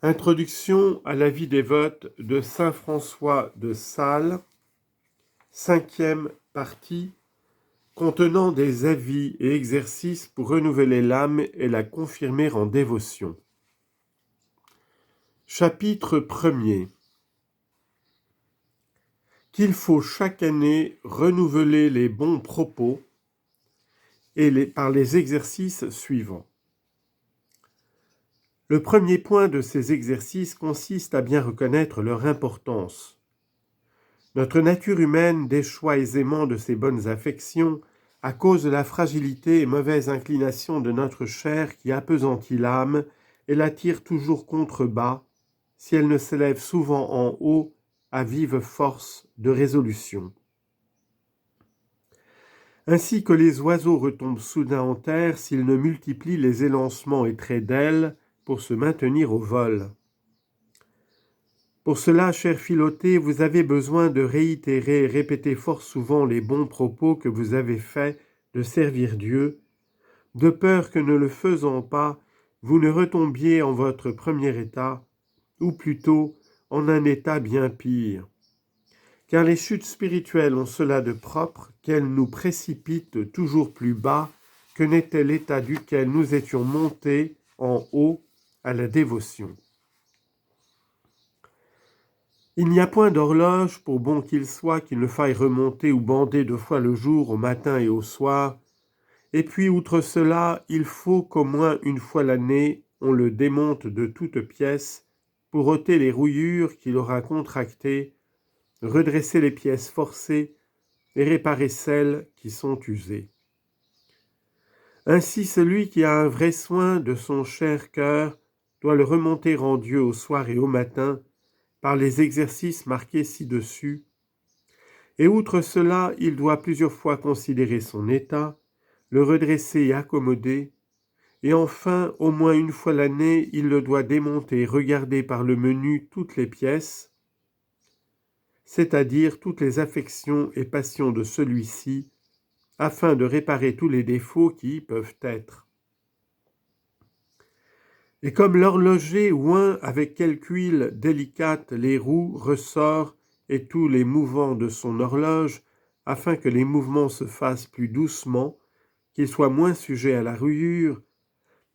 Introduction à la vie dévote de saint François de Sales, 5e partie, contenant des avis et exercices pour renouveler l'âme et la confirmer en dévotion. Chapitre 1er. Qu'il faut chaque année renouveler les bons propos par les exercices suivants. Le premier point de ces exercices consiste à bien reconnaître leur importance. Notre nature humaine déchoit aisément de ses bonnes affections à cause de la fragilité et mauvaise inclination de notre chair qui appesantit l'âme et l'attire toujours contre bas, si elle ne s'élève souvent en haut à vive force de résolution. Ainsi que les oiseaux retombent soudain en terre s'ils ne multiplient les élancements et traits d'ailes pour se maintenir au vol. Pour cela, cher Philothée, vous avez besoin de réitérer et répéter fort souvent les bons propos que vous avez faits de servir Dieu, de peur que ne le faisant pas, vous ne retombiez en votre premier état, ou plutôt en un état bien pire. Car les chutes spirituelles ont cela de propre qu'elles nous précipitent toujours plus bas que n'était l'état duquel nous étions montés en haut à la dévotion. Il n'y a point d'horloge, pour bon qu'il soit, qu'il ne faille remonter ou bander 2 fois le jour, au matin et au soir. Et puis, outre cela, il faut qu'au moins 1 fois l'année, on le démonte de toutes pièces pour ôter les rouillures qu'il aura contractées, redresser les pièces forcées et réparer celles qui sont usées. Ainsi, celui qui a un vrai soin de son cher cœur doit le remonter en Dieu au soir et au matin, par les exercices marqués ci-dessus, et outre cela, il doit plusieurs fois considérer son état, le redresser et accommoder, et enfin, au moins 1 fois l'année, il le doit démonter et regarder par le menu toutes les pièces, c'est-à-dire toutes les affections et passions de celui-ci, afin de réparer tous les défauts qui y peuvent être. Et comme l'horloger oint avec quelque huile délicate les roues, ressorts et tous les mouvants de son horloge, afin que les mouvements se fassent plus doucement, qu'ils soient moins sujets à la rouillure,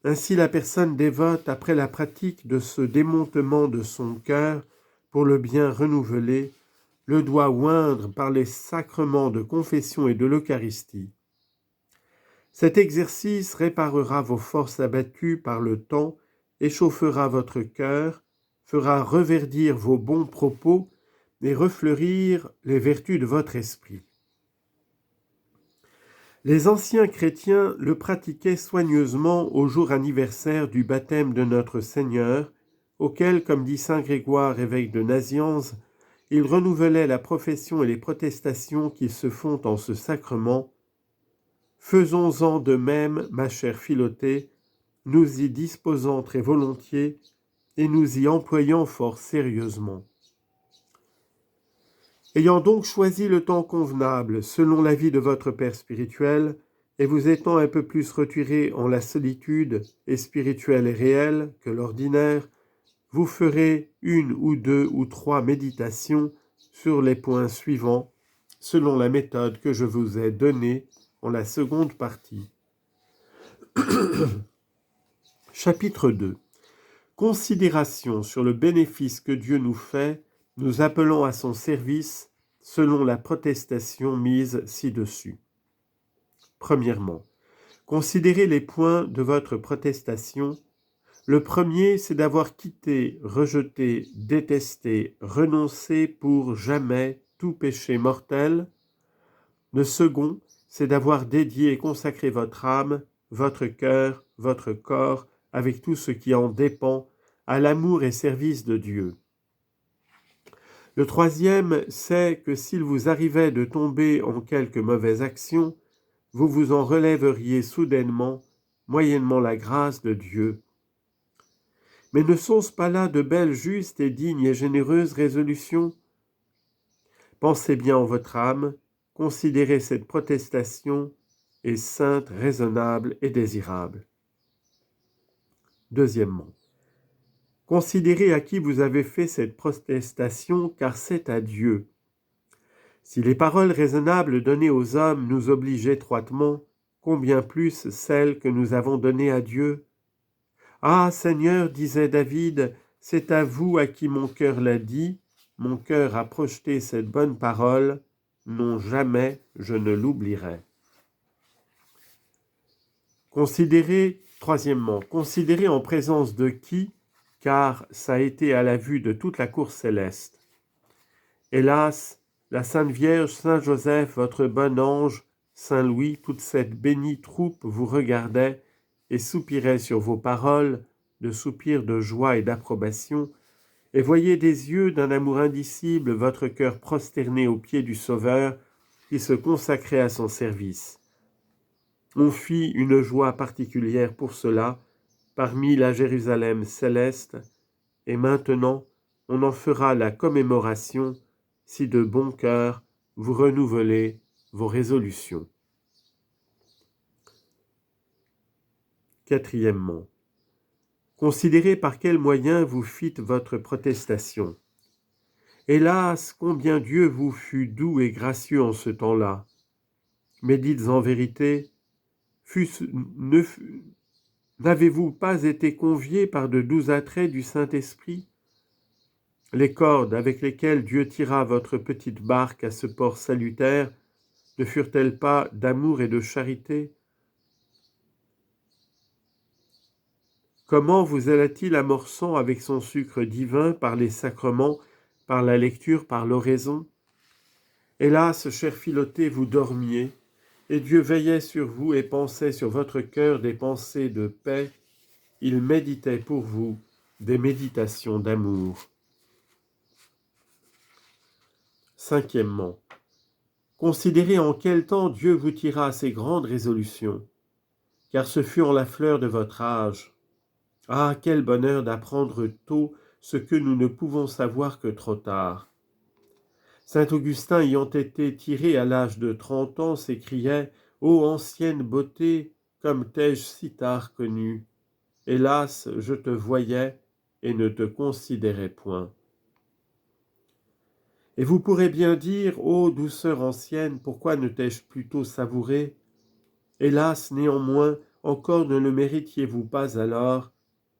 ainsi la personne dévote, après la pratique de ce démontement de son cœur, pour le bien renouveler, le doit oindre par les sacrements de confession et de l'Eucharistie. Cet exercice réparera vos forces abattues par le temps, échauffera votre cœur, fera reverdir vos bons propos et refleurir les vertus de votre esprit. Les anciens chrétiens le pratiquaient soigneusement au jour anniversaire du baptême de notre Seigneur, auquel, comme dit saint Grégoire, évêque de Nazianze, ils renouvelaient la profession et les protestations qui se font en ce sacrement. Faisons-en de même, ma chère Philothée, nous y disposant très volontiers et nous y employant fort sérieusement. Ayant donc choisi le temps convenable, selon l'avis de votre Père spirituel, et vous étant un peu plus retiré en la solitude et spirituelle et réelle que l'ordinaire, vous ferez 1 ou 2 ou 3 méditations sur les points suivants, selon la méthode que je vous ai donnée en la seconde partie. Chapitre 2. Considération sur le bénéfice que Dieu nous fait, nous appelant à son service selon la protestation mise ci-dessus. Premièrement, considérez les points de votre protestation. Le premier, c'est d'avoir quitté, rejeté, détesté, renoncé pour jamais tout péché mortel. Le second, c'est d'avoir dédié et consacré votre âme, votre cœur, votre corps, avec tout ce qui en dépend, à l'amour et service de Dieu. Le troisième, c'est que s'il vous arrivait de tomber en quelque mauvaise action, vous vous en relèveriez soudainement, moyennement la grâce de Dieu. Mais ne sont-ce pas là de belles, justes et dignes et généreuses résolutions? Pensez bien en votre âme, considérez cette protestation est sainte, raisonnable et désirable. Deuxièmement, Considérez à qui vous avez fait cette protestation, car c'est à Dieu. Si les paroles raisonnables données aux hommes nous obligent étroitement, combien plus celles que nous avons données à Dieu? Ah, Seigneur, disait David, c'est à vous à qui mon cœur l'a dit, mon cœur a projeté cette bonne parole, non jamais je ne l'oublierai. Troisièmement, considérez en présence de qui, car ça a été à la vue de toute la cour céleste. Hélas, la Sainte Vierge, Saint Joseph, votre bon ange, Saint Louis, toute cette bénie troupe vous regardait et soupirait sur vos paroles, de soupirs de joie et d'approbation, et voyez des yeux d'un amour indicible votre cœur prosterné aux pieds du Sauveur qui se consacrait à son service. On fit une joie particulière pour cela parmi la Jérusalem céleste, et maintenant on en fera la commémoration si de bon cœur vous renouvelez vos résolutions. Quatrièmement, considérez par quels moyens vous fîtes votre protestation. Hélas, combien Dieu vous fut doux et gracieux en ce temps-là. Mais dites en vérité, n'avez-vous pas été conviés par de doux attraits du Saint-Esprit? Les cordes avec lesquelles Dieu tira votre petite barque à ce port salutaire ne furent-elles pas d'amour et de charité? Comment vous alla-t-il amorçant avec son sucre divin par les sacrements, par la lecture, par l'oraison? Hélas, cher Philothée, vous dormiez, et Dieu veillait sur vous et pensait sur votre cœur des pensées de paix. Il méditait pour vous des méditations d'amour. Cinquièmement, considérez en quel temps Dieu vous tira à ces grandes résolutions, car ce fut en la fleur de votre âge. Ah, quel bonheur d'apprendre tôt ce que nous ne pouvons savoir que trop tard. Saint Augustin, ayant été tiré à l'âge de 30 ans, s'écriait « Ô ancienne beauté, comme t'ai-je si tard connue! Hélas, je te voyais et ne te considérais point. » Et vous pourrez bien dire « Ô douceur ancienne, pourquoi ne t'ai-je plutôt savouré? Hélas, néanmoins, encore ne le méritiez-vous pas alors,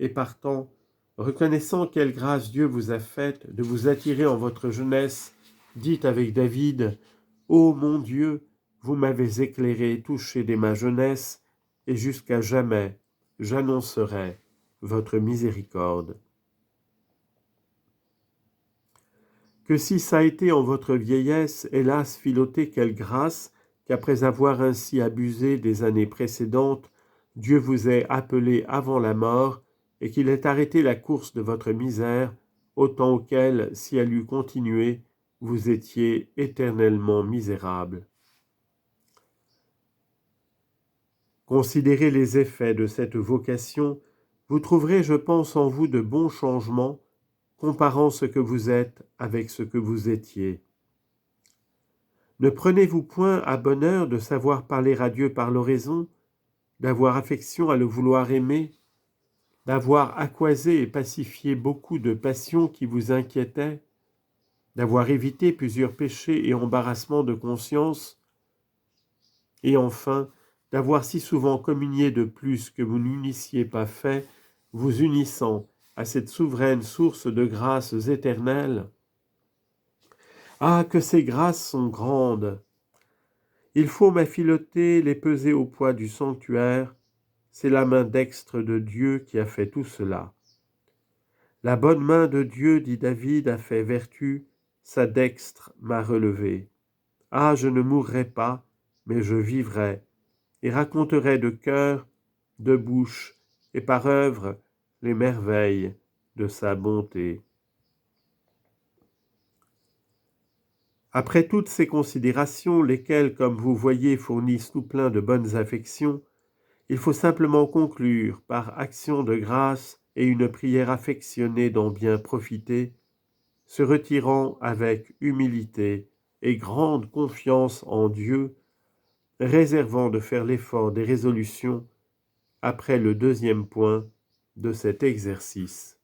et partant, reconnaissant quelle grâce Dieu vous a faite de vous attirer en votre jeunesse, dites avec David, « Ô mon Dieu, vous m'avez éclairé, touché dès ma jeunesse, et jusqu'à jamais j'annoncerai votre miséricorde. » Que si ça a été en votre vieillesse, hélas, Philothée, quelle grâce, qu'après avoir ainsi abusé des années précédentes, Dieu vous ait appelé avant la mort, et qu'il ait arrêté la course de votre misère, au temps auquel, si elle eût continué, vous étiez éternellement misérable. Considérez les effets de cette vocation, vous trouverez, je pense, en vous de bons changements, comparant ce que vous êtes avec ce que vous étiez. Ne prenez-vous point à bonheur de savoir parler à Dieu par l'oraison, d'avoir affection à le vouloir aimer, d'avoir accoisé et pacifié beaucoup de passions qui vous inquiétaient, d'avoir évité plusieurs péchés et embarrassements de conscience, et enfin, d'avoir si souvent communié de plus que vous n'eussiez pas fait, vous unissant à cette souveraine source de grâces éternelles? Ah, que ces grâces sont grandes! Il faut, ma Philothée, les peser au poids du sanctuaire. C'est la main dextre de Dieu qui a fait tout cela. La bonne main de Dieu, dit David, a fait vertu, sa dextre m'a relevé. Ah, je ne mourrai pas, mais je vivrai, et raconterai de cœur, de bouche, et par œuvre, les merveilles de sa bonté. Après toutes ces considérations, lesquelles, comme vous voyez, fournissent tout plein de bonnes affections, il faut simplement conclure par action de grâce et une prière affectionnée d'en bien profiter, se retirant avec humilité et grande confiance en Dieu, réservant de faire l'effort des résolutions après le deuxième point de cet exercice.